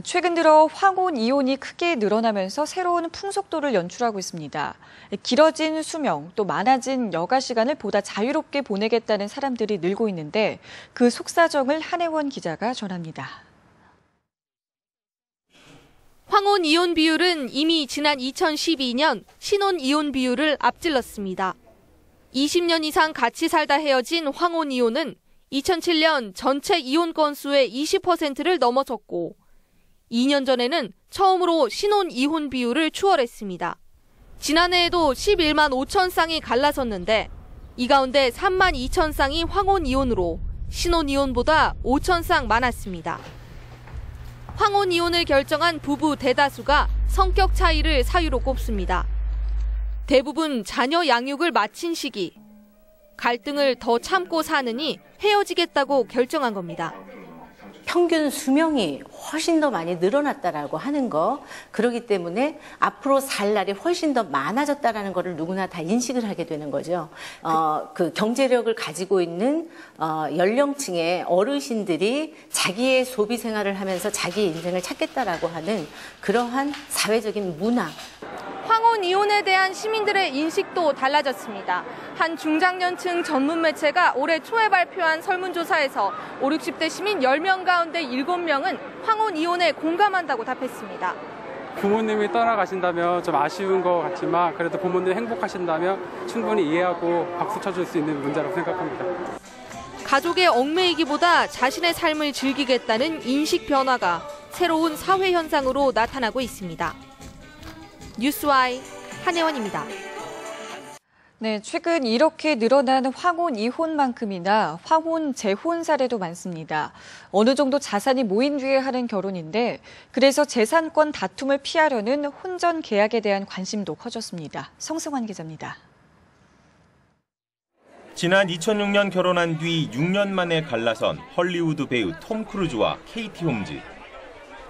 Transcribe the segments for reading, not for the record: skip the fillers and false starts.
최근 들어 황혼 이혼이 크게 늘어나면서 새로운 풍속도를 연출하고 있습니다. 길어진 수명, 또 많아진 여가 시간을 보다 자유롭게 보내겠다는 사람들이 늘고 있는데 그 속사정을 한혜원 기자가 전합니다. 황혼 이혼 비율은 이미 지난 2012년 신혼 이혼 비율을 앞질렀습니다. 20년 이상 같이 살다 헤어진 황혼 이혼은 2007년 전체 이혼 건수의 20%를 넘어섰고 2년 전에는 처음으로 신혼 이혼 비율을 추월했습니다. 지난해에도 11만 5천 쌍이 갈라섰는데 이 가운데 3만 2천 쌍이 황혼 이혼으로 신혼 이혼보다 5천 쌍 많았습니다. 황혼 이혼을 결정한 부부 대다수가 성격 차이를 사유로 꼽습니다. 대부분 자녀 양육을 마친 시기, 갈등을 더 참고 사느니 헤어지겠다고 결정한 겁니다. 평균 수명이 훨씬 더 많이 늘어났다라고 하는 거, 그렇기 때문에 앞으로 살 날이 훨씬 더 많아졌다라는 거를 누구나 다 인식을 하게 되는 거죠. 그 경제력을 가지고 있는 연령층의 어르신들이 자기의 소비 생활을 하면서 자기의 인생을 찾겠다라고 하는 그러한 사회적인 문화. 황혼 이혼에 대한 시민들의 인식도 달라졌습니다. 한 중장년층 전문 매체가 올해 초에 발표한 설문조사에서 5, 60대 시민 10명 가운데 7명은 황혼 이혼에 공감한다고 답했습니다. 부모님이 떠나가신다면 좀 아쉬운 것 같지만 그래도 부모님이 행복하신다면 충분히 이해하고 박수 쳐줄 수 있는 문제라고 생각합니다. 가족의 얽매이기보다 자신의 삶을 즐기겠다는 인식 변화가 새로운 사회 현상으로 나타나고 있습니다. 뉴스와이 한혜원입니다. 네, 최근 이렇게 늘어난 황혼 이혼만큼이나 황혼 재혼 사례도 많습니다. 어느 정도 자산이 모인 뒤에 하는 결혼인데 그래서 재산권 다툼을 피하려는 혼전 계약에 대한 관심도 커졌습니다. 성승환 기자입니다. 지난 2006년 결혼한 뒤 6년 만에 갈라선 헐리우드 배우 톰 크루즈와 케이티 홈즈.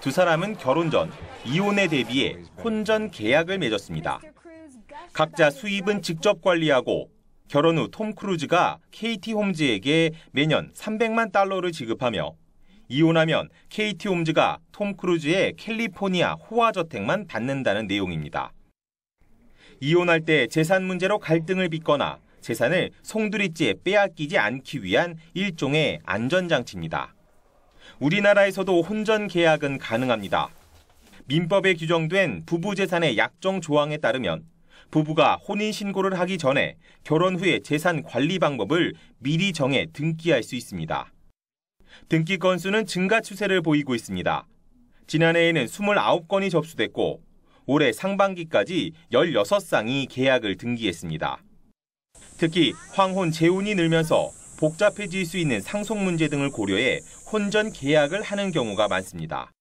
두 사람은 결혼 전 이혼에 대비해 혼전 계약을 맺었습니다. 각자 수입은 직접 관리하고 결혼 후 톰 크루즈가 케이티 홈즈에게 매년 300만 달러를 지급하며 이혼하면 케이티 홈즈가 톰 크루즈의 캘리포니아 호화저택만 받는다는 내용입니다. 이혼할 때 재산 문제로 갈등을 빚거나 재산을 송두리째 빼앗기지 않기 위한 일종의 안전장치입니다. 우리나라에서도 혼전 계약은 가능합니다. 민법에 규정된 부부 재산의 약정 조항에 따르면 부부가 혼인신고를 하기 전에 결혼 후의 재산 관리 방법을 미리 정해 등기할 수 있습니다. 등기 건수는 증가 추세를 보이고 있습니다. 지난해에는 29건이 접수됐고 올해 상반기까지 16쌍이 계약을 등기했습니다. 특히 황혼 재혼이 늘면서 복잡해질 수 있는 상속 문제 등을 고려해 혼전 계약을 하는 경우가 많습니다.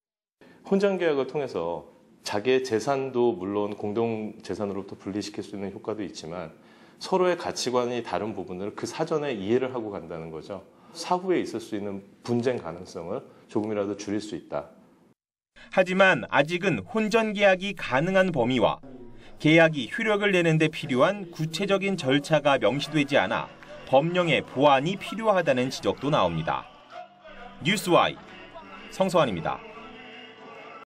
혼전 계약을 통해서 자기의 재산도 물론 공동 재산으로부터 분리시킬 수 있는 효과도 있지만 서로의 가치관이 다른 부분을 그 사전에 이해를 하고 간다는 거죠. 사후에 있을 수 있는 분쟁 가능성을 조금이라도 줄일 수 있다. 하지만 아직은 혼전 계약이 가능한 범위와 계약이 효력을 내는 데 필요한 구체적인 절차가 명시되지 않아 법령의 보완이 필요하다는 지적도 나옵니다. 뉴스와이 성서환입니다.